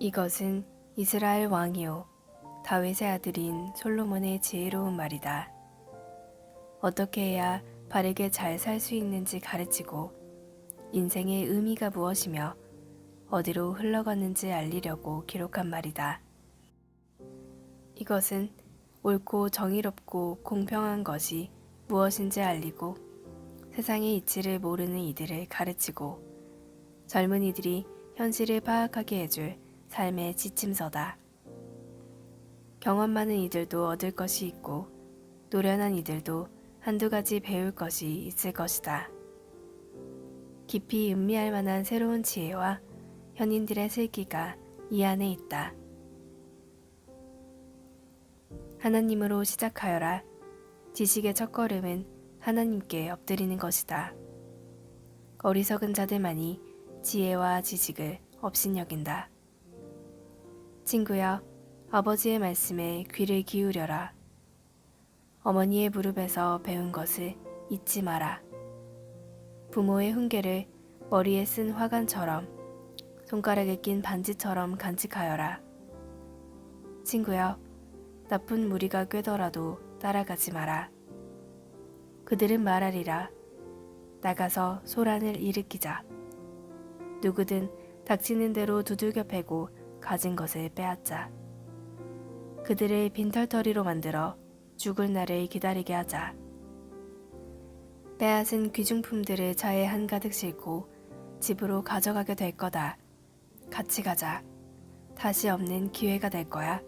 이것은 이스라엘 왕이요 다윗의 아들인 솔로몬의 지혜로운 말이다. 어떻게 해야 바르게 잘 살 수 있는지 가르치고 인생의 의미가 무엇이며 어디로 흘러가는지 알리려고 기록한 말이다. 이것은 옳고 정의롭고 공평한 것이 무엇인지 알리고 세상의 이치를 모르는 이들을 가르치고 젊은이들이 현실을 파악하게 해줄 삶의 지침서다. 경험 많은 이들도 얻을 것이 있고 노련한 이들도 한두 가지 배울 것이 있을 것이다. 깊이 음미할 만한 새로운 지혜와 현인들의 슬기가 이 안에 있다. 하나님으로 시작하여라. 지식의 첫걸음은 하나님께 엎드리는 것이다. 어리석은 자들만이 지혜와 지식을 업신여긴다. 친구여, 아버지의 말씀에 귀를 기울여라. 어머니의 무릎에서 배운 것을 잊지 마라. 부모의 훈계를 머리에 쓴 화관처럼 손가락에 낀 반지처럼 간직하여라. 친구여, 나쁜 무리가 꿰더라도 따라가지 마라. 그들은 말하리라. 나가서 소란을 일으키자. 누구든 닥치는 대로 두들겨 패고 가진 것을 빼앗자. 그들을 빈털터리로 만들어 죽을 날을 기다리게 하자. 빼앗은 귀중품들을 차에 한가득 싣고 집으로 가져가게 될 거다. 같이 가자. 다시 없는 기회가 될 거야.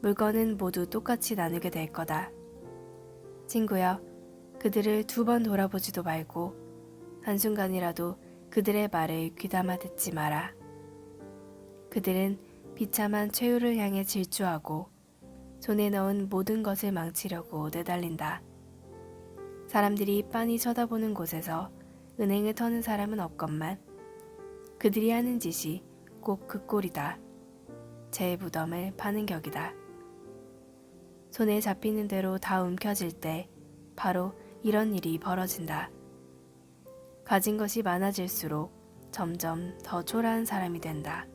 물건은 모두 똑같이 나누게 될 거다. 친구여, 그들을 2번 돌아보지도 말고 한순간이라도 그들의 말을 귀담아 듣지 마라. 그들은 비참한 최후를 향해 질주하고 손에 넣은 모든 것을 망치려고 내달린다. 사람들이 빤히 쳐다보는 곳에서 은행을 터는 사람은 없건만 그들이 하는 짓이 꼭 그 꼴이다. 제 무덤을 파는 격이다. 손에 잡히는 대로 다 움켜질 때 바로 이런 일이 벌어진다. 가진 것이 많아질수록 점점 더 초라한 사람이 된다.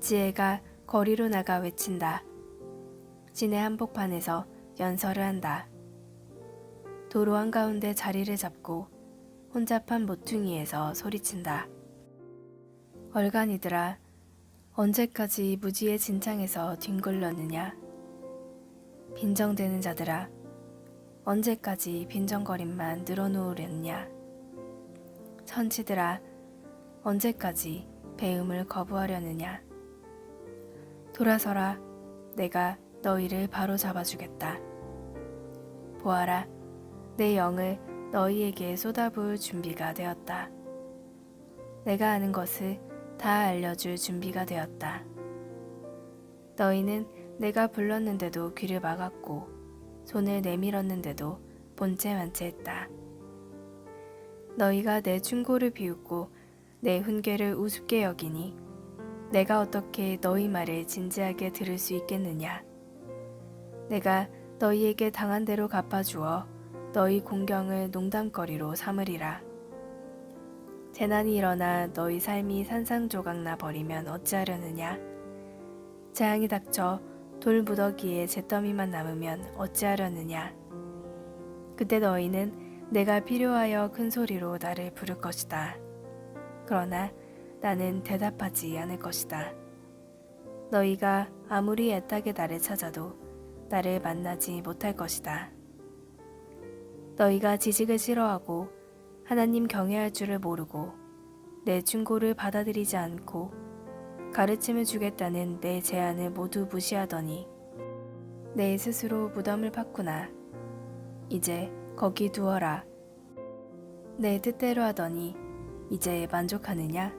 지혜가 거리로 나가 외친다. 시내 한복판에서 연설을 한다. 도로 한가운데 자리를 잡고 혼잡한 모퉁이에서 소리친다. 얼간이들아, 언제까지 무지의 진창에서 뒹굴렀느냐? 빈정대는 자들아, 언제까지 빈정거림만 늘어놓으렸냐? 천치들아, 언제까지 배움을 거부하려느냐? 돌아서라, 내가 너희를 바로 잡아주겠다. 보아라, 내 영을 너희에게 쏟아부을 준비가 되었다. 내가 아는 것을 다 알려줄 준비가 되었다. 너희는 내가 불렀는데도 귀를 막았고 손을 내밀었는데도 본체 만체했다. 너희가 내 충고를 비웃고 내 훈계를 우습게 여기니 내가 어떻게 너희 말을 진지하게 들을 수 있겠느냐? 내가 너희에게 당한 대로 갚아주어 너희 공경을 농담거리로 삼으리라. 재난이 일어나 너희 삶이 산상조각나 버리면 어찌하려느냐? 재앙이 닥쳐 돌무더기에 잿더미만 남으면 어찌하려느냐? 그때 너희는 내가 필요하여 큰 소리로 나를 부를 것이다. 그러나 나는 대답하지 않을 것이다. 너희가 아무리 애타게 나를 찾아도 나를 만나지 못할 것이다. 너희가 지식을 싫어하고 하나님 경외할 줄을 모르고 내 충고를 받아들이지 않고 가르침을 주겠다는 내 제안을 모두 무시하더니 내 스스로 무덤을 팠구나. 이제 거기 두어라. 내 뜻대로 하더니 이제 만족하느냐?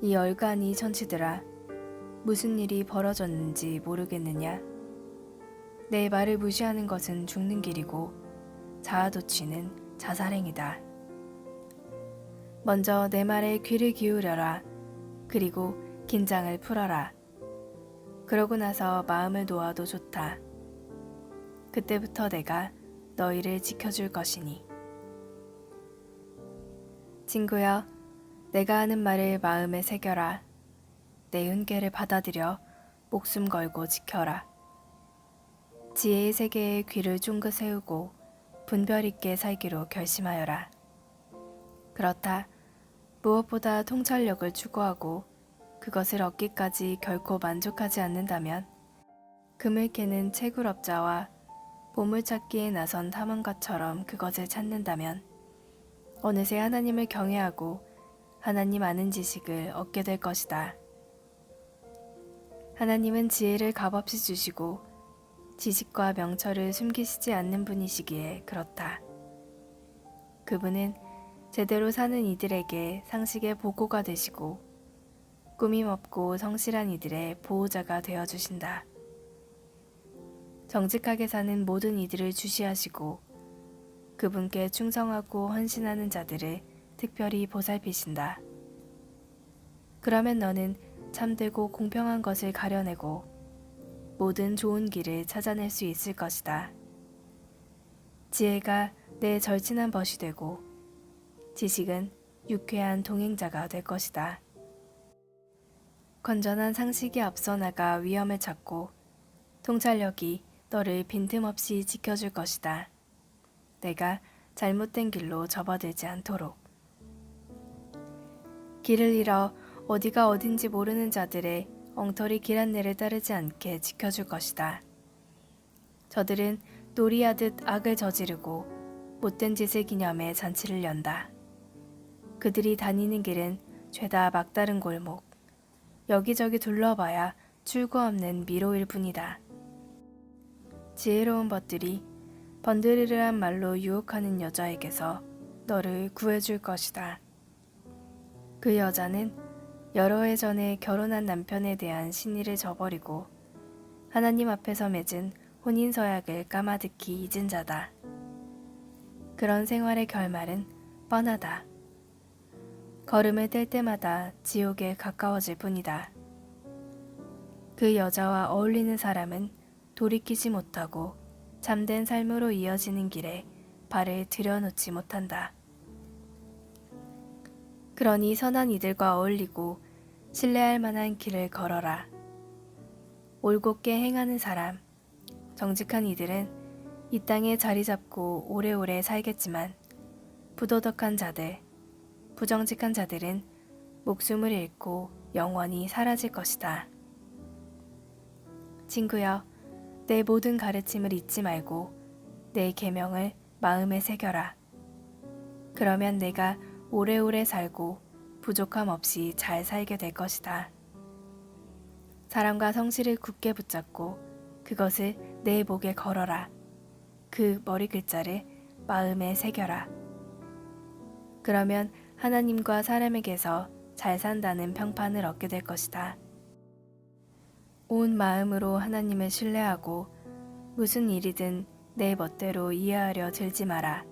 이 얼간이 천치들아, 무슨 일이 벌어졌는지 모르겠느냐? 내 말을 무시하는 것은 죽는 길이고 자아도취는 자살행위다. 먼저 내 말에 귀를 기울여라. 그리고 긴장을 풀어라. 그러고 나서 마음을 놓아도 좋다. 그때부터 내가 너희를 지켜줄 것이니. 친구여, 내가 하는 말을 마음에 새겨라. 내 훈계를 받아들여 목숨 걸고 지켜라. 지혜의 세계에 귀를 쫑긋 세우고 분별 있게 살기로 결심하여라. 그렇다. 무엇보다 통찰력을 추구하고 그것을 얻기까지 결코 만족하지 않는다면 금을 캐는 채굴업자와 보물찾기에 나선 탐험가처럼 그것을 찾는다면 어느새 하나님을 경외하고 하나님 아는 지식을 얻게 될 것이다. 하나님은 지혜를 값없이 주시고 지식과 명철을 숨기시지 않는 분이시기에 그렇다. 그분은 제대로 사는 이들에게 상식의 보고가 되시고 꾸밈 없고 성실한 이들의 보호자가 되어주신다. 정직하게 사는 모든 이들을 주시하시고 그분께 충성하고 헌신하는 자들을 특별히 보살피신다. 그러면 너는 참되고 공평한 것을 가려내고 모든 좋은 길을 찾아낼 수 있을 것이다. 지혜가 내 절친한 벗이 되고 지식은 유쾌한 동행자가 될 것이다. 건전한 상식이 앞서 나가 위험을 찾고 통찰력이 너를 빈틈없이 지켜줄 것이다. 내가 잘못된 길로 접어들지 않도록. 길을 잃어 어디가 어딘지 모르는 자들의 엉터리 길 안내를 따르지 않게 지켜줄 것이다. 저들은 놀이하듯 악을 저지르고 못된 짓을 기념해 잔치를 연다. 그들이 다니는 길은 죄다 막다른 골목, 여기저기 둘러봐야 출구 없는 미로일 뿐이다. 지혜로운 벗들이 번드르르한 말로 유혹하는 여자에게서 너를 구해줄 것이다. 그 여자는 여러 해 전에 결혼한 남편에 대한 신의를 저버리고 하나님 앞에서 맺은 혼인서약을 까마득히 잊은 자다. 그런 생활의 결말은 뻔하다. 걸음을 뗄 때마다 지옥에 가까워질 뿐이다. 그 여자와 어울리는 사람은 돌이키지 못하고 잠든 삶으로 이어지는 길에 발을 들여놓지 못한다. 그러니 선한 이들과 어울리고 신뢰할 만한 길을 걸어라. 올곧게 행하는 사람, 정직한 이들은 이 땅에 자리 잡고 오래오래 살겠지만 부도덕한 자들, 부정직한 자들은 목숨을 잃고 영원히 사라질 것이다. 친구여, 내 모든 가르침을 잊지 말고 내 계명을 마음에 새겨라. 그러면 내가 오래오래 살고 부족함 없이 잘 살게 될 것이다. 사랑과 성실을 굳게 붙잡고 그것을 내 목에 걸어라. 그 머리 글자를 마음에 새겨라. 그러면 하나님과 사람에게서 잘 산다는 평판을 얻게 될 것이다. 온 마음으로 하나님을 신뢰하고 무슨 일이든 내 멋대로 이해하려 들지 마라.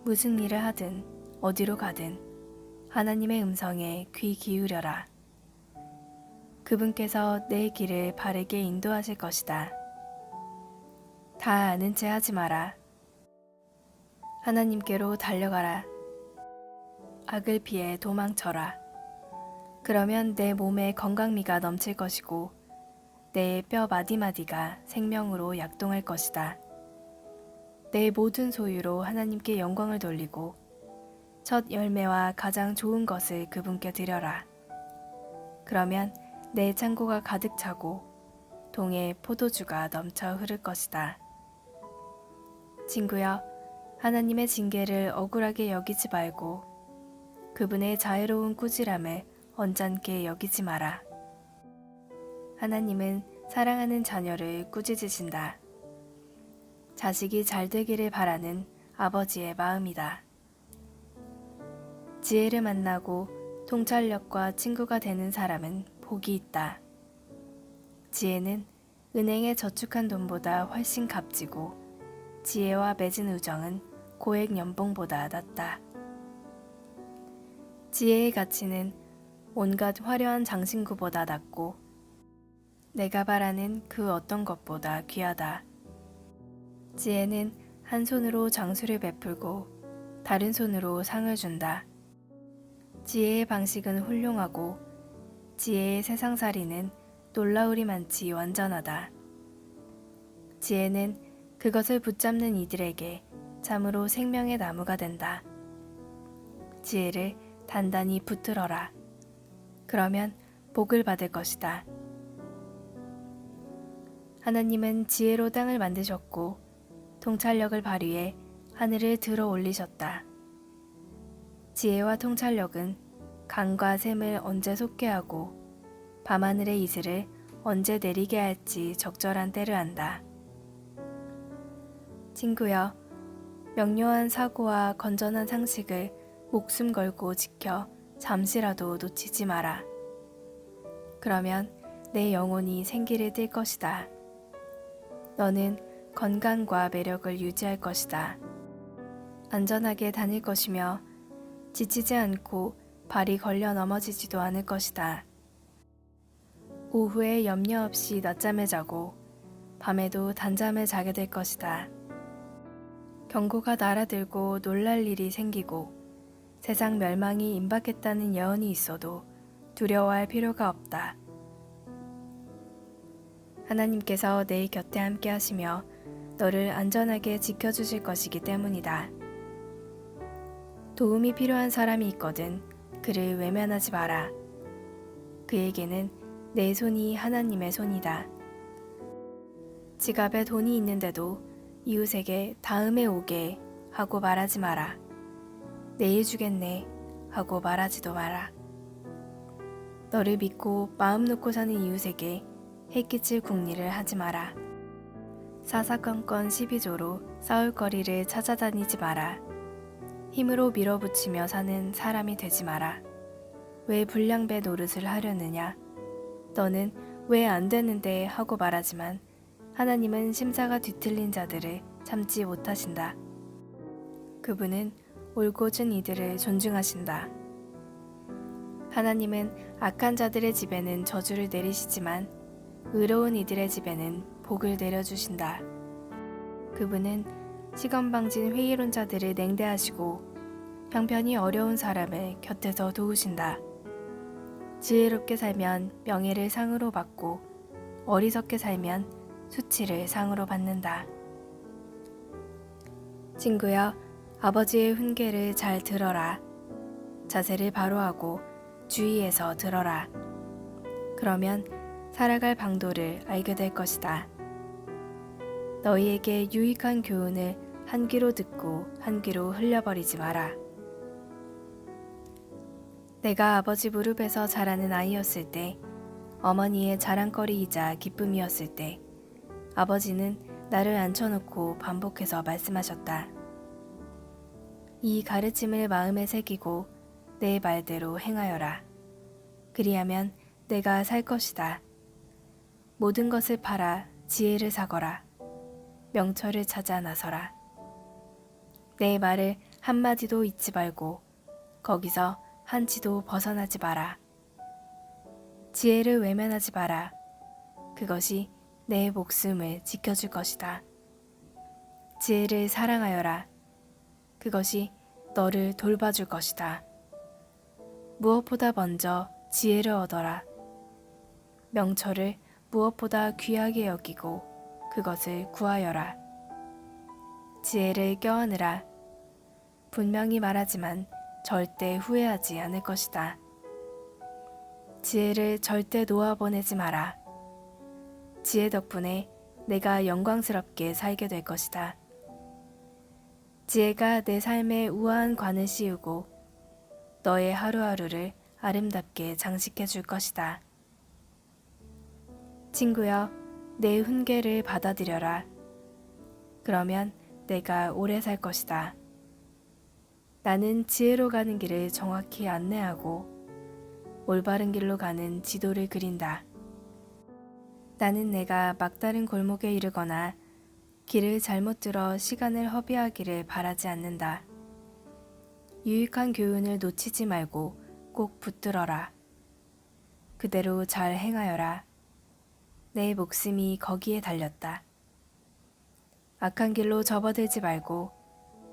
무슨 일을 하든 어디로 가든 하나님의 음성에 귀 기울여라. 그분께서 내 길을 바르게 인도하실 것이다. 다 아는 체 하지 마라. 하나님께로 달려가라. 악을 피해 도망쳐라. 그러면 내 몸에 건강미가 넘칠 것이고 내 뼈 마디마디가 생명으로 약동할 것이다. 내 모든 소유로 하나님께 영광을 돌리고 첫 열매와 가장 좋은 것을 그분께 드려라. 그러면 내 창고가 가득 차고 동에 포도주가 넘쳐 흐를 것이다. 친구여, 하나님의 징계를 억울하게 여기지 말고 그분의 자애로운 꾸지람을 언짢게 여기지 마라. 하나님은 사랑하는 자녀를 꾸짖으신다. 자식이 잘 되기를 바라는 아버지의 마음이다. 지혜를 만나고 통찰력과 친구가 되는 사람은 복이 있다. 지혜는 은행에 저축한 돈보다 훨씬 값지고 지혜와 맺은 우정은 고액 연봉보다 낫다. 지혜의 가치는 온갖 화려한 장신구보다 낫고 내가 바라는 그 어떤 것보다 귀하다. 지혜는 한 손으로 장수를 베풀고 다른 손으로 상을 준다. 지혜의 방식은 훌륭하고 지혜의 세상살이는 놀라우리만치 완전하다. 지혜는 그것을 붙잡는 이들에게 참으로 생명의 나무가 된다. 지혜를 단단히 붙들어라. 그러면 복을 받을 것이다. 하나님은 지혜로 땅을 만드셨고 통찰력을 발휘해 하늘을 들어 올리셨다. 지혜와 통찰력은 강과 샘을 언제 솟게 하고 밤하늘의 이슬을 언제 내리게 할지 적절한 때를 안다. 친구여, 명료한 사고와 건전한 상식을 목숨 걸고 지켜 잠시라도 놓치지 마라. 그러면 내 영혼이 생기를 띨 것이다. 너는 건강과 매력을 유지할 것이다. 안전하게 다닐 것이며 지치지 않고 발이 걸려 넘어지지도 않을 것이다. 오후에 염려 없이 낮잠을 자고 밤에도 단잠을 자게 될 것이다. 경고가 날아들고 놀랄 일이 생기고 세상 멸망이 임박했다는 예언이 있어도 두려워할 필요가 없다. 하나님께서 내 곁에 함께 하시며 너를 안전하게 지켜주실 것이기 때문이다. 도움이 필요한 사람이 있거든 그를 외면하지 마라. 그에게는 내 손이 하나님의 손이다. 지갑에 돈이 있는데도 이웃에게 다음에 오게 하고 말하지 마라. 내일 주겠네 하고 말하지도 마라. 너를 믿고 마음 놓고 사는 이웃에게 해끼칠 궁리를 하지 마라. 사사건건 시비조로 싸울 거리를 찾아다니지 마라. 힘으로 밀어붙이며 사는 사람이 되지 마라. 왜 불량배 노릇을 하려느냐? 너는 왜 안 되는데 하고 말하지만 하나님은 심사가 뒤틀린 자들을 참지 못하신다. 그분은 올곧은 이들을 존중하신다. 하나님은 악한 자들의 집에는 저주를 내리시지만 의로운 이들의 집에는 복을 내려주신다. 그분은 시건방진 회의론 자들을 냉대하시고 형편이 어려운 사람을 곁에서 도우신다. 지혜롭게 살면 명예를 상으로 받고 어리석게 살면 수치를 상으로 받는다. 친구여, 아버지의 훈계를 잘 들어라. 자세를 바로 하고 주의해서 들어라. 그러면 살아갈 방도를 알게 될 것이다. 너희에게 유익한 교훈을 한 귀로 듣고 한 귀로 흘려버리지 마라. 내가 아버지 무릎에서 자라는 아이였을 때, 어머니의 자랑거리이자 기쁨이었을 때, 아버지는 나를 앉혀놓고 반복해서 말씀하셨다. 이 가르침을 마음에 새기고 내 말대로 행하여라. 그리하면 내가 살 것이다. 모든 것을 팔아 지혜를 사거라. 명철을 찾아 나서라. 내 말을 한마디도 잊지 말고 거기서 한치도 벗어나지 마라. 지혜를 외면하지 마라. 그것이 내 목숨을 지켜줄 것이다. 지혜를 사랑하여라. 그것이 너를 돌봐줄 것이다. 무엇보다 먼저 지혜를 얻어라. 명철을 무엇보다 귀하게 여기고 그것을 구하여라. 지혜를 껴안으라. 분명히 말하지만 절대 후회하지 않을 것이다. 지혜를 절대 놓아보내지 마라. 지혜 덕분에 내가 영광스럽게 살게 될 것이다. 지혜가 내 삶에 우아한 관을 씌우고 너의 하루하루를 아름답게 장식해 줄 것이다. 친구여, 내 훈계를 받아들여라. 그러면 내가 오래 살 것이다. 나는 지혜로 가는 길을 정확히 안내하고 올바른 길로 가는 지도를 그린다. 나는 내가 막다른 골목에 이르거나 길을 잘못 들어 시간을 허비하기를 바라지 않는다. 유익한 교훈을 놓치지 말고 꼭 붙들어라. 그대로 잘 행하여라. 내 목숨이 거기에 달렸다. 악한 길로 접어들지 말고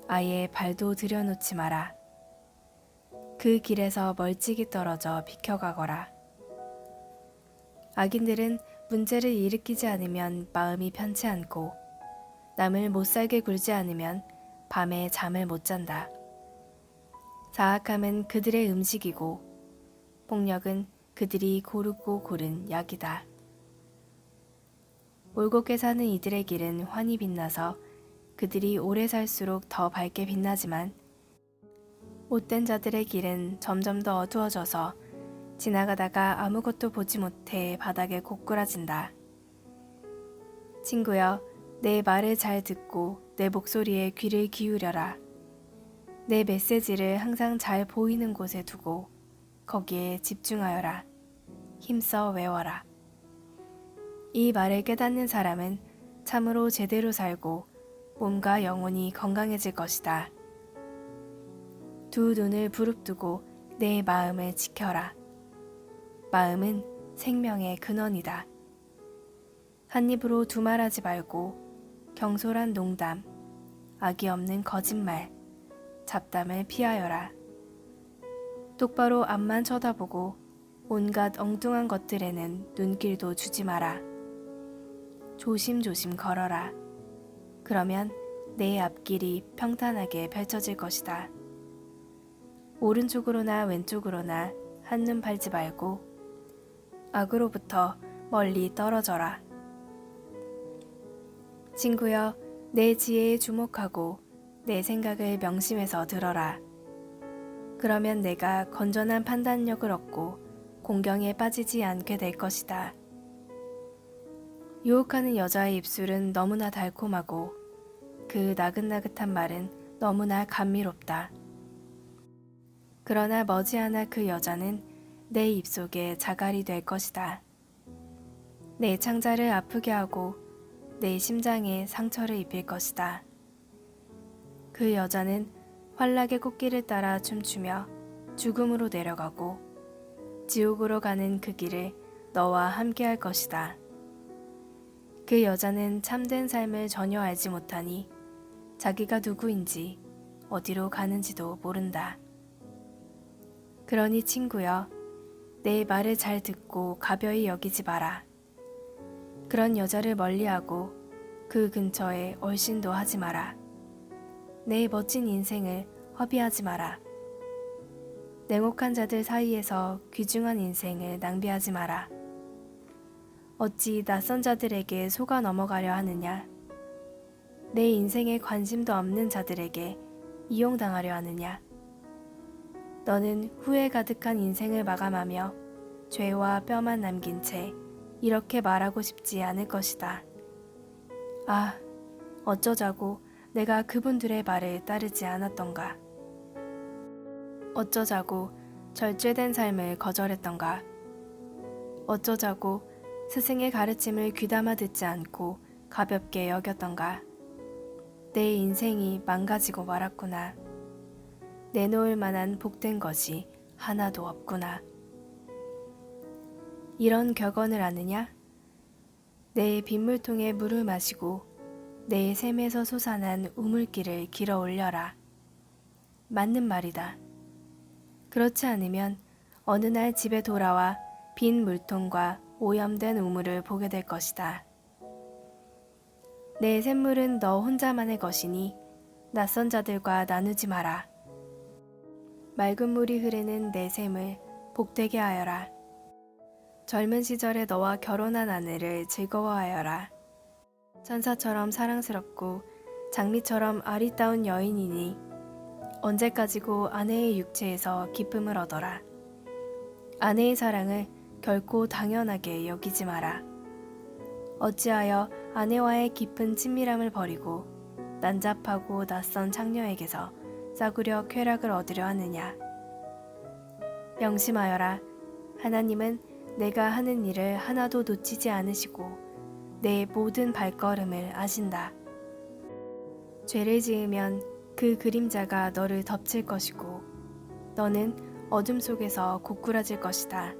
아예 발도 들여놓지 마라. 그 길에서 멀찍이 떨어져 비켜가거라. 악인들은 문제를 일으키지 않으면 마음이 편치 않고 남을 못살게 굴지 않으면 밤에 잠을 못 잔다. 사악함은 그들의 음식이고 폭력은 그들이 고르고 고른 약이다. 올곧게 사는 이들의 길은 환히 빛나서 그들이 오래 살수록 더 밝게 빛나지만 못된 자들의 길은 점점 더 어두워져서 지나가다가 아무것도 보지 못해 바닥에 고꾸라진다. 친구여, 내 말을 잘 듣고 내 목소리에 귀를 기울여라. 내 메시지를 항상 잘 보이는 곳에 두고 거기에 집중하여라. 힘써 외워라. 이 말을 깨닫는 사람은 참으로 제대로 살고 몸과 영혼이 건강해질 것이다. 두 눈을 부릅뜨고 내 마음을 지켜라. 마음은 생명의 근원이다. 한 입으로 두말하지 말고 경솔한 농담, 악이 없는 거짓말, 잡담을 피하여라. 똑바로 앞만 쳐다보고 온갖 엉뚱한 것들에는 눈길도 주지 마라. 조심조심 걸어라. 그러면 내 앞길이 평탄하게 펼쳐질 것이다. 오른쪽으로나 왼쪽으로나 한눈 팔지 말고 악으로부터 멀리 떨어져라. 친구여, 내 지혜에 주목하고 내 생각을 명심해서 들어라. 그러면 내가 건전한 판단력을 얻고 공경에 빠지지 않게 될 것이다. 유혹하는 여자의 입술은 너무나 달콤하고 그 나긋나긋한 말은 너무나 감미롭다. 그러나 머지않아 그 여자는 내 입속에 자갈이 될 것이다. 내 창자를 아프게 하고 내 심장에 상처를 입힐 것이다. 그 여자는 환락의 꽃길을 따라 춤추며 죽음으로 내려가고 지옥으로 가는 그 길을 너와 함께 할 것이다. 그 여자는 참된 삶을 전혀 알지 못하니 자기가 누구인지 어디로 가는지도 모른다. 그러니 친구여, 내 말을 잘 듣고 가벼이 여기지 마라. 그런 여자를 멀리하고 그 근처에 얼씬도 하지 마라. 내 멋진 인생을 허비하지 마라. 냉혹한 자들 사이에서 귀중한 인생을 낭비하지 마라. 어찌 낯선 자들에게 속아 넘어가려 하느냐? 내 인생에 관심도 없는 자들에게 이용당하려 하느냐? 너는 후회 가득한 인생을 마감하며 죄와 뼈만 남긴 채 이렇게 말하고 싶지 않을 것이다. 아, 어쩌자고 내가 그분들의 말을 따르지 않았던가. 어쩌자고 절제된 삶을 거절했던가. 어쩌자고 스승의 가르침을 귀담아 듣지 않고 가볍게 여겼던가. 내 인생이 망가지고 말았구나. 내놓을 만한 복된 것이 하나도 없구나. 이런 격언을 아느냐? 내 빗물통에 물을 마시고 내 샘에서 솟아난 우물기를 길어 올려라. 맞는 말이다. 그렇지 않으면 어느 날 집에 돌아와 빈 물통과 오염된 우물을 보게 될 것이다. 내 샘물은 너 혼자만의 것이니 낯선 자들과 나누지 마라. 맑은 물이 흐르는 내 샘을 복되게 하여라. 젊은 시절에 너와 결혼한 아내를 즐거워하여라. 천사처럼 사랑스럽고 장미처럼 아리따운 여인이니 언제까지고 아내의 육체에서 기쁨을 얻어라. 아내의 사랑을 결코 당연하게 여기지 마라. 어찌하여 아내와의 깊은 친밀함을 버리고 난잡하고 낯선 창녀에게서 싸구려 쾌락을 얻으려 하느냐. 명심하여라. 하나님은 내가 하는 일을 하나도 놓치지 않으시고 내 모든 발걸음을 아신다. 죄를 지으면 그 그림자가 너를 덮칠 것이고 너는 어둠 속에서 고꾸라질 것이다.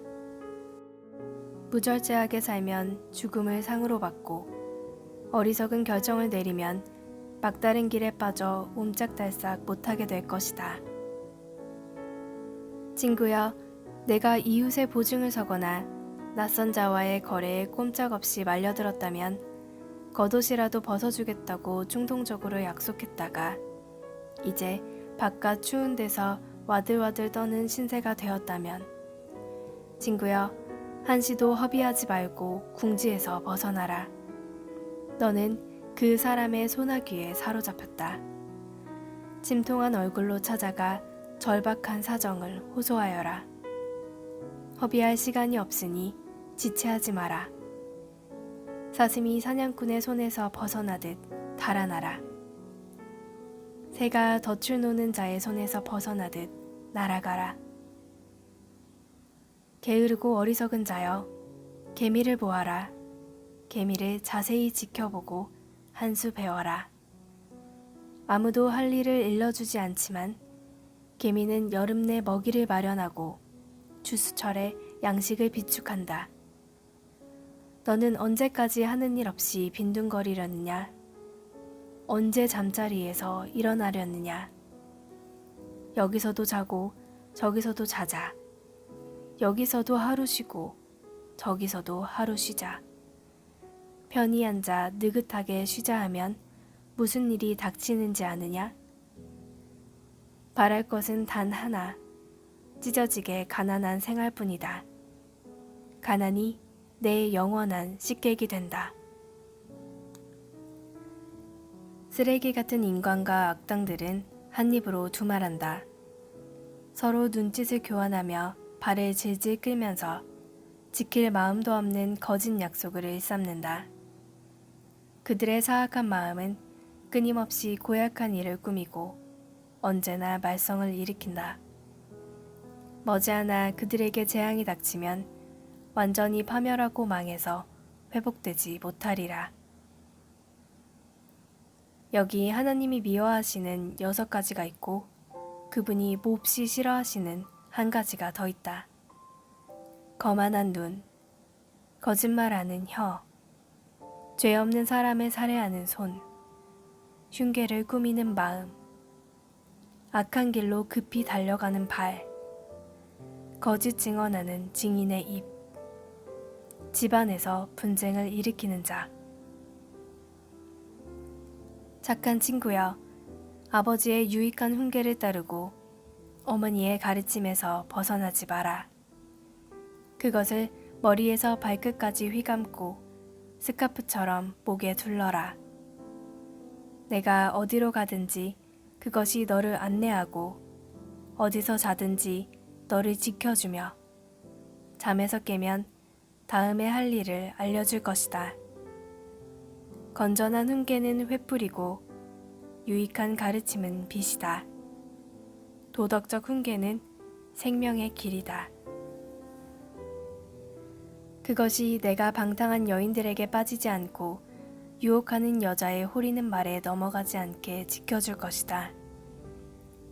무절제하게 살면 죽음을 상으로 받고 어리석은 결정을 내리면 막다른 길에 빠져 옴짝달싹 못하게 될 것이다. 친구여, 내가 이웃의 보증을 서거나 낯선 자와의 거래에 꼼짝없이 말려들었다면 겉옷이라도 벗어주겠다고 충동적으로 약속했다가 이제 바깥 추운 데서 와들와들 떠는 신세가 되었다면 친구여, 한시도 허비하지 말고 궁지에서 벗어나라. 너는 그 사람의 소나귀에 사로잡혔다. 침통한 얼굴로 찾아가 절박한 사정을 호소하여라. 허비할 시간이 없으니 지체하지 마라. 사슴이 사냥꾼의 손에서 벗어나듯 달아나라. 새가 덫을 놓는 자의 손에서 벗어나듯 날아가라. 게으르고 어리석은 자여, 개미를 보아라. 개미를 자세히 지켜보고 한 수 배워라. 아무도 할 일을 일러주지 않지만 개미는 여름 내 먹이를 마련하고 추수철에 양식을 비축한다. 너는 언제까지 하는 일 없이 빈둥거리려느냐? 언제 잠자리에서 일어나려느냐? 여기서도 자고 저기서도 자자. 여기서도 하루 쉬고 저기서도 하루 쉬자. 편히 앉아 느긋하게 쉬자 하면 무슨 일이 닥치는지 아느냐? 바랄 것은 단 하나, 찢어지게 가난한 생활뿐이다. 가난이 내 영원한 식객이 된다. 쓰레기 같은 인간과 악당들은 한 입으로 두말한다. 서로 눈짓을 교환하며 발을 질질 끌면서 지킬 마음도 없는 거짓 약속을 일삼는다. 그들의 사악한 마음은 끊임없이 고약한 일을 꾸미고 언제나 말썽을 일으킨다. 머지않아 그들에게 재앙이 닥치면 완전히 파멸하고 망해서 회복되지 못하리라. 여기 하나님이 미워하시는 6가지가 있고 그분이 몹시 싫어하시는 한 가지가 더 있다. 거만한 눈, 거짓말하는 혀, 죄 없는 사람을 살해하는 손, 흉계를 꾸미는 마음, 악한 길로 급히 달려가는 발, 거짓 증언하는 증인의 입, 집안에서 분쟁을 일으키는 자. 착한 친구여, 아버지의 유익한 훈계를 따르고 어머니의 가르침에서 벗어나지 마라. 그것을 머리에서 발끝까지 휘감고 스카프처럼 목에 둘러라. 내가 어디로 가든지 그것이 너를 안내하고 어디서 자든지 너를 지켜주며 잠에서 깨면 다음에 할 일을 알려줄 것이다. 건전한 훈계는 횃불이고 유익한 가르침은 빛이다. 도덕적 훈계는 생명의 길이다. 그것이 내가 방탕한 여인들에게 빠지지 않고 유혹하는 여자의 호리는 말에 넘어가지 않게 지켜줄 것이다.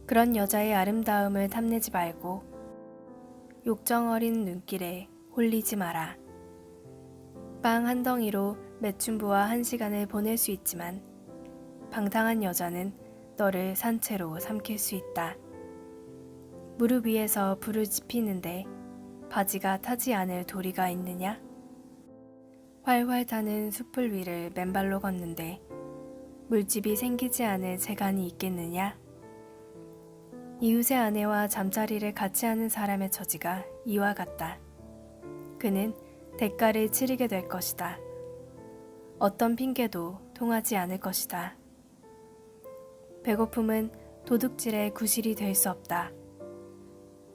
그런 여자의 아름다움을 탐내지 말고 욕정 어린 눈길에 홀리지 마라. 빵 한 덩이로 매춘부와 1시간을 보낼 수 있지만 방탕한 여자는 너를 산채로 삼킬 수 있다. 무릎 위에서 불을 지피는데 바지가 타지 않을 도리가 있느냐? 활활 타는 숯불 위를 맨발로 걷는데 물집이 생기지 않을 재간이 있겠느냐? 이웃의 아내와 잠자리를 같이 하는 사람의 처지가 이와 같다. 그는 대가를 치르게 될 것이다. 어떤 핑계도 통하지 않을 것이다. 배고픔은 도둑질의 구실이 될 수 없다.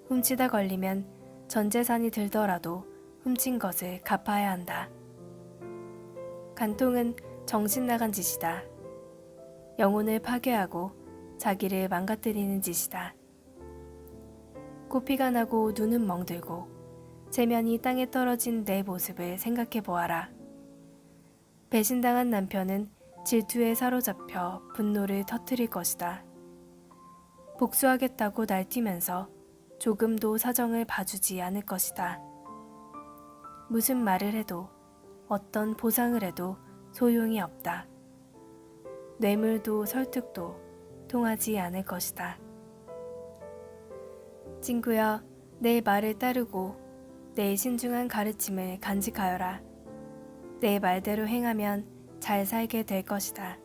훔치다 걸리면 전 재산이 들더라도 훔친 것을 갚아야 한다. 간통은 정신 나간 짓이다. 영혼을 파괴하고 자기를 망가뜨리는 짓이다. 코피가 나고 눈은 멍들고 체면이 땅에 떨어진 내 모습을 생각해 보아라. 배신당한 남편은 질투에 사로잡혀 분노를 터뜨릴 것이다. 복수하겠다고 날뛰면서 조금도 사정을 봐주지 않을 것이다. 무슨 말을 해도 어떤 보상을 해도 소용이 없다. 뇌물도 설득도 통하지 않을 것이다. 친구여, 내 말을 따르고 내 신중한 가르침을 간직하여라. 내 말대로 행하면 잘 살게 될 것이다.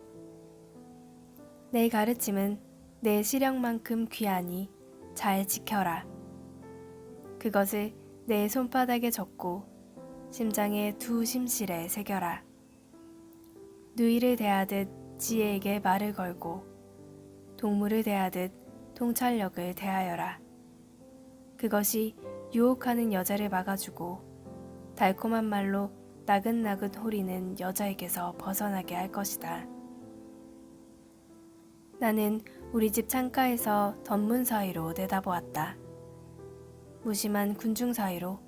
내 가르침은 내 시력만큼 귀하니 잘 지켜라. 그것을 내 손바닥에 적고 심장의 두 심실에 새겨라. 누이를 대하듯 지혜에게 말을 걸고 동물을 대하듯 통찰력을 대하여라. 그것이 유혹하는 여자를 막아주고 달콤한 말로 나긋나긋 호리는 여자에게서 벗어나게 할 것이다. 나는 우리 집 창가에서 덧문 사이로 내다보았다. 무심한 군중 사이로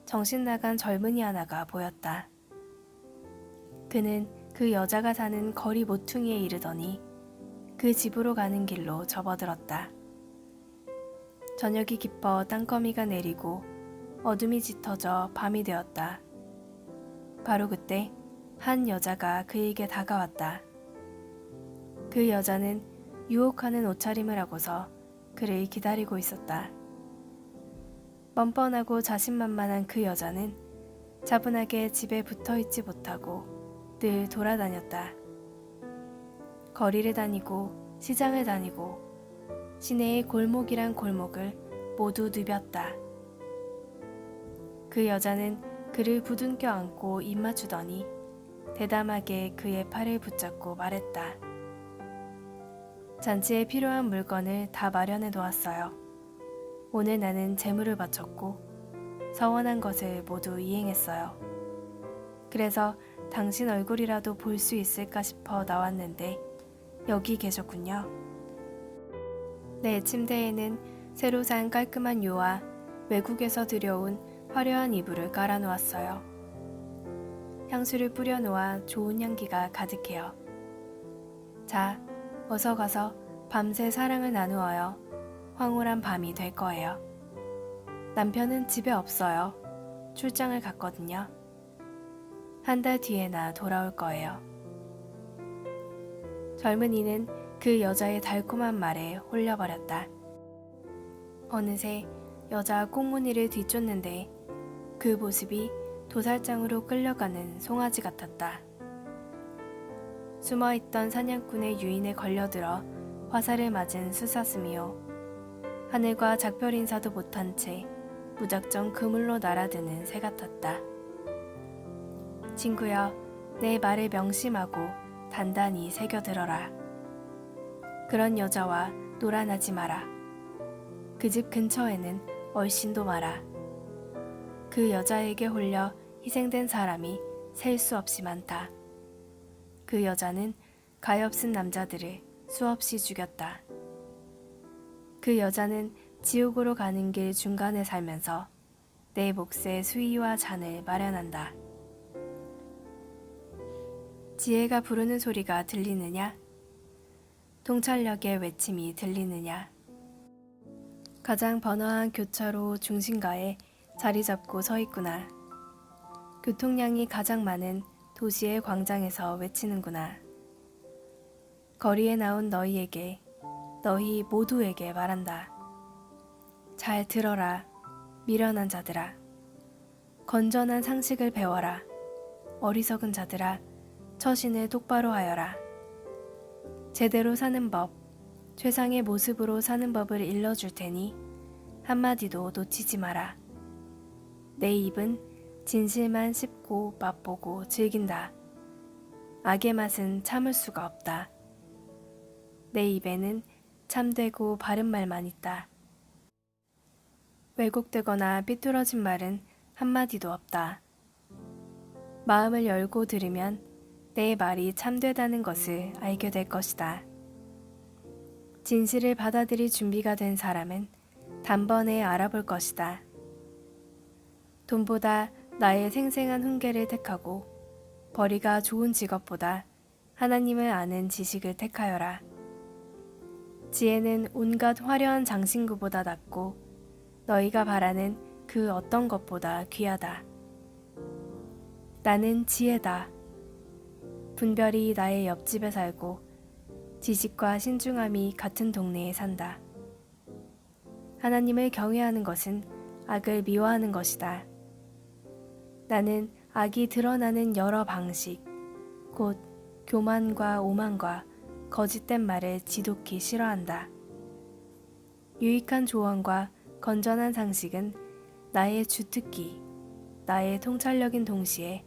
정신 나간 젊은이 하나가 보였다. 그는 그 여자가 사는 거리 모퉁이에 이르더니 그 집으로 가는 길로 접어들었다. 저녁이 깊어 땅거미가 내리고 어둠이 짙어져 밤이 되었다. 바로 그때 한 여자가 그에게 다가왔다. 그 여자는 유혹하는 옷차림을 하고서 그를 기다리고 있었다. 뻔뻔하고 자신만만한 그 여자는 차분하게 집에 붙어있지 못하고 늘 돌아다녔다. 거리를 다니고 시장을 다니고 시내의 골목이란 골목을 모두 누볐다. 그 여자는 그를 부둥켜 안고 입 맞추더니 대담하게 그의 팔을 붙잡고 말했다. 잔치에 필요한 물건을 다 마련해 놓았어요. 오늘 나는 재물을 바쳤고 서원한 것을 모두 이행했어요. 그래서 당신 얼굴이라도 볼 수 있을까 싶어 나왔는데 여기 계셨군요. 내 침대에는 새로 산 깔끔한 요와 외국에서 들여온 화려한 이불을 깔아놓았어요. 향수를 뿌려놓아 좋은 향기가 가득해요. 자, 어서 가서 밤새 사랑을 나누어요. 황홀한 밤이 될 거예요. 남편은 집에 없어요. 출장을 갔거든요. 한 달 뒤에나 돌아올 거예요. 젊은이는 그 여자의 달콤한 말에 홀려버렸다. 어느새 여자 꽁무니를 뒤쫓는데 그 모습이 도살장으로 끌려가는 송아지 같았다. 숨어있던 사냥꾼의 유인에 걸려들어 화살을 맞은 수사슴이요. 하늘과 작별 인사도 못한 채 무작정 그물로 날아드는 새 같았다. 친구여, 내 말을 명심하고 단단히 새겨들어라. 그런 여자와 놀아나지 마라. 그 집 근처에는 얼씬도 마라. 그 여자에게 홀려 희생된 사람이 셀 수 없이 많다. 그 여자는 가엾은 남자들을 수없이 죽였다. 그 여자는 지옥으로 가는 길 중간에 살면서 내 몫의 수위와 잔을 마련한다. 지혜가 부르는 소리가 들리느냐? 통찰력의 외침이 들리느냐? 가장 번화한 교차로 중심가에 자리 잡고 서 있구나. 교통량이 가장 많은 도시의 광장에서 외치는구나. 거리에 나온 너희에게, 너희 모두에게 말한다. 잘 들어라, 미련한 자들아. 건전한 상식을 배워라. 어리석은 자들아, 처신을 똑바로 하여라. 제대로 사는 법, 최상의 모습으로 사는 법을 일러줄 테니 한마디도 놓치지 마라. 내 입은 진실만 씹고 맛보고 즐긴다. 악의 맛은 참을 수가 없다. 내 입에는 참되고 바른 말만 있다. 왜곡되거나 삐뚤어진 말은 한마디도 없다. 마음을 열고 들으면 내 말이 참되다는 것을 알게 될 것이다. 진실을 받아들일 준비가 된 사람은 단번에 알아볼 것이다. 돈보다 나의 생생한 훈계를 택하고 벌이가 좋은 직업보다 하나님을 아는 지식을 택하여라. 지혜는 온갖 화려한 장신구보다 낫고 너희가 바라는 그 어떤 것보다 귀하다. 나는 지혜다. 분별이 나의 옆집에 살고 지식과 신중함이 같은 동네에 산다. 하나님을 경외하는 것은 악을 미워하는 것이다. 나는 악이 드러나는 여러 방식, 곧 교만과 오만과 거짓된 말을 지독히 싫어한다. 유익한 조언과 건전한 상식은 나의 주특기, 나의 통찰력인 동시에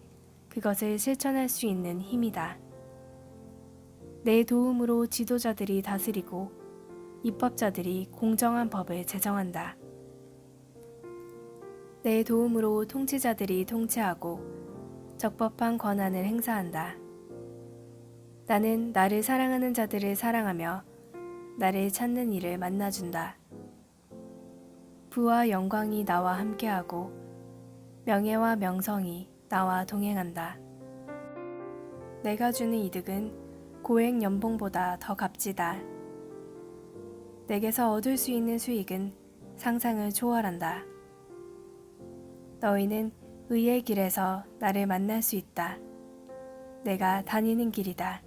그것을 실천할 수 있는 힘이다. 내 도움으로 지도자들이 다스리고 입법자들이 공정한 법을 제정한다. 내 도움으로 통치자들이 통치하고 적법한 권한을 행사한다. 나는 나를 사랑하는 자들을 사랑하며 나를 찾는 이를 만나준다. 부와 영광이 나와 함께하고 명예와 명성이 나와 동행한다. 내가 주는 이득은 고액 연봉보다 더 값지다. 내게서 얻을 수 있는 수익은 상상을 초월한다. 너희는 의의 길에서 나를 만날 수 있다. 내가 다니는 길이다.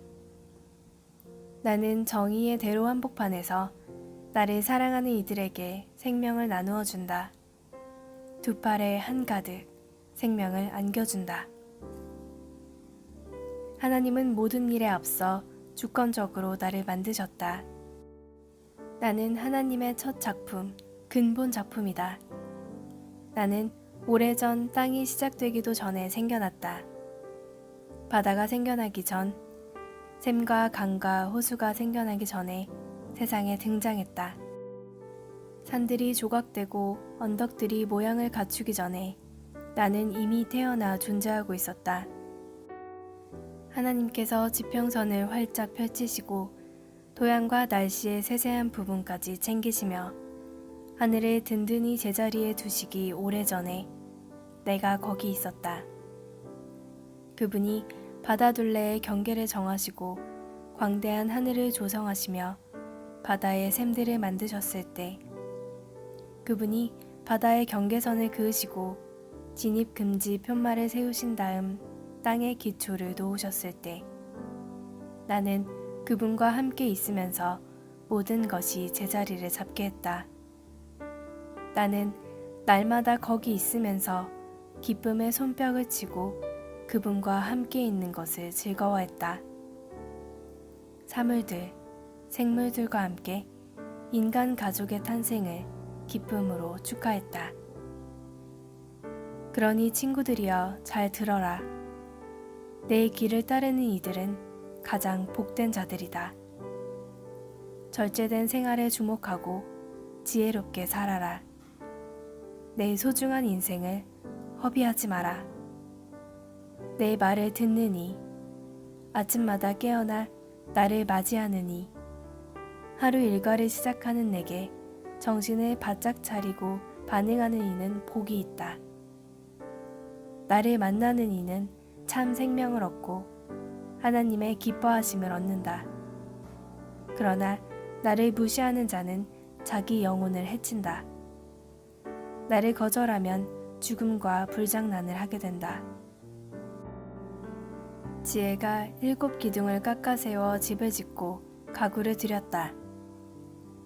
나는 정의의 대로 한복판에서 나를 사랑하는 이들에게 생명을 나누어 준다. 두 팔에 한가득 생명을 안겨준다. 하나님은 모든 일에 앞서 주권적으로 나를 만드셨다. 나는 하나님의 첫 작품, 근본 작품이다. 나는 오래전 땅이 시작되기도 전에 생겨났다. 바다가 생겨나기 전, 샘과 강과 호수가 생겨나기 전에 세상에 등장했다. 산들이 조각되고 언덕들이 모양을 갖추기 전에 나는 이미 태어나 존재하고 있었다. 하나님께서 지평선을 활짝 펼치시고 토양과 날씨의 세세한 부분까지 챙기시며 하늘을 든든히 제자리에 두시기 오래전에 내가 거기 있었다. 그분이 바다 둘레의 경계를 정하시고 광대한 하늘을 조성하시며 바다의 샘들을 만드셨을 때, 그분이 바다의 경계선을 그으시고 진입 금지 편말을 세우신 다음 땅의 기초를 놓으셨을 때, 나는 그분과 함께 있으면서 모든 것이 제자리를 잡게 했다. 나는 날마다 거기 있으면서 기쁨의 손뼉을 치고 그분과 함께 있는 것을 즐거워했다. 사물들, 생물들과 함께 인간 가족의 탄생을 기쁨으로 축하했다. 그러니 친구들이여 잘 들어라. 내 길을 따르는 이들은 가장 복된 자들이다. 절제된 생활에 주목하고 지혜롭게 살아라. 내 소중한 인생을 허비하지 마라. 내 말을 듣느니, 아침마다 깨어나 나를 맞이하느니, 하루 일과를 시작하는 내게 정신을 바짝 차리고 반응하는 이는 복이 있다. 나를 만나는 이는 참 생명을 얻고 하나님의 기뻐하심을 얻는다. 그러나 나를 무시하는 자는 자기 영혼을 해친다. 나를 거절하면 죽음과 불장난을 하게 된다. 지혜가 7 기둥을 깎아 세워 집을 짓고 가구를 들였다.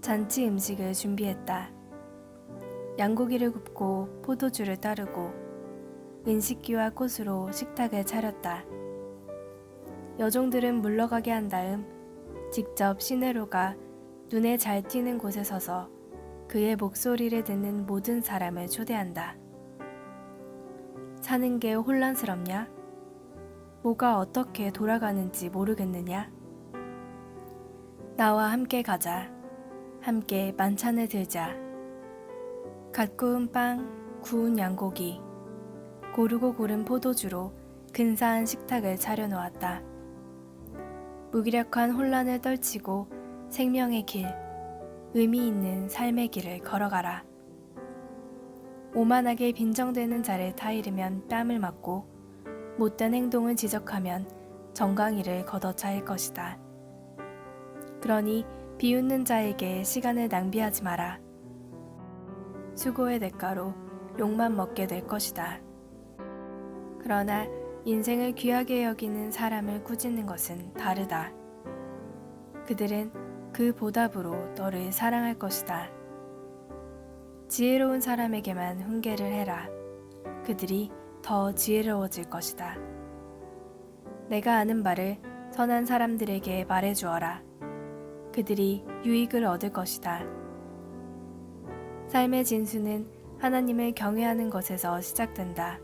잔치 음식을 준비했다. 양고기를 굽고 포도주를 따르고 은식기와 꽃으로 식탁을 차렸다. 여종들은 물러가게 한 다음 직접 시내로가 눈에 잘 띄는 곳에 서서 그의 목소리를 듣는 모든 사람을 초대한다. 사는 게 혼란스럽냐? 뭐가 어떻게 돌아가는지 모르겠느냐? 나와 함께 가자. 함께 만찬을 들자. 갓 구운 빵, 구운 양고기, 고르고 고른 포도주로 근사한 식탁을 차려놓았다. 무기력한 혼란을 떨치고 생명의 길, 의미 있는 삶의 길을 걸어가라. 오만하게 빈정대는 자를 타이르면 뺨을 맞고 못된 행동을 지적하면 정강이를 걷어차일 것이다. 그러니 비웃는 자에게 시간을 낭비하지 마라. 수고의 대가로 욕만 먹게 될 것이다. 그러나 인생을 귀하게 여기는 사람을 꾸짖는 것은 다르다. 그들은 그 보답으로 너를 사랑할 것이다. 지혜로운 사람에게만 훈계를 해라. 그들이 더 지혜로워질 것이다. 내가 아는 바를 선한 사람들에게 말해주어라. 그들이 유익을 얻을 것이다. 삶의 진수는 하나님을 경외하는 것에서 시작된다.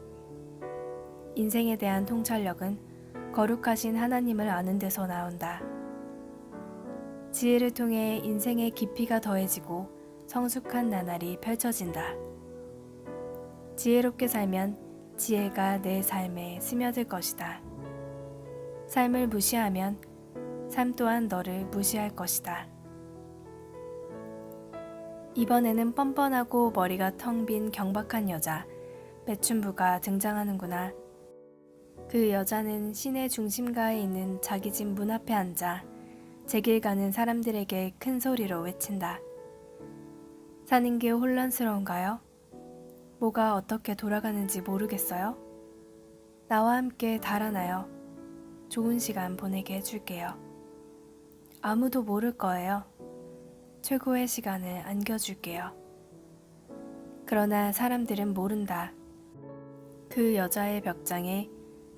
인생에 대한 통찰력은 거룩하신 하나님을 아는 데서 나온다. 지혜를 통해 인생의 깊이가 더해지고 성숙한 나날이 펼쳐진다. 지혜롭게 살면 지혜가 내 삶에 스며들 것이다. 삶을 무시하면 삶 또한 너를 무시할 것이다. 이번에는 뻔뻔하고 머리가 텅 빈 경박한 여자 매춘부가 등장하는구나. 그 여자는 시내 중심가에 있는 자기 집 문 앞에 앉아 제길 가는 사람들에게 큰 소리로 외친다. 사는 게 혼란스러운가요? 뭐가 어떻게 돌아가는지 모르겠어요? 나와 함께 달아나요. 좋은 시간 보내게 해줄게요. 아무도 모를 거예요. 최고의 시간을 안겨줄게요. 그러나 사람들은 모른다. 그 여자의 벽장에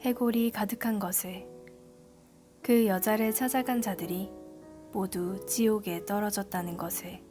해골이 가득한 것을. 그 여자를 찾아간 자들이 모두 지옥에 떨어졌다는 것을.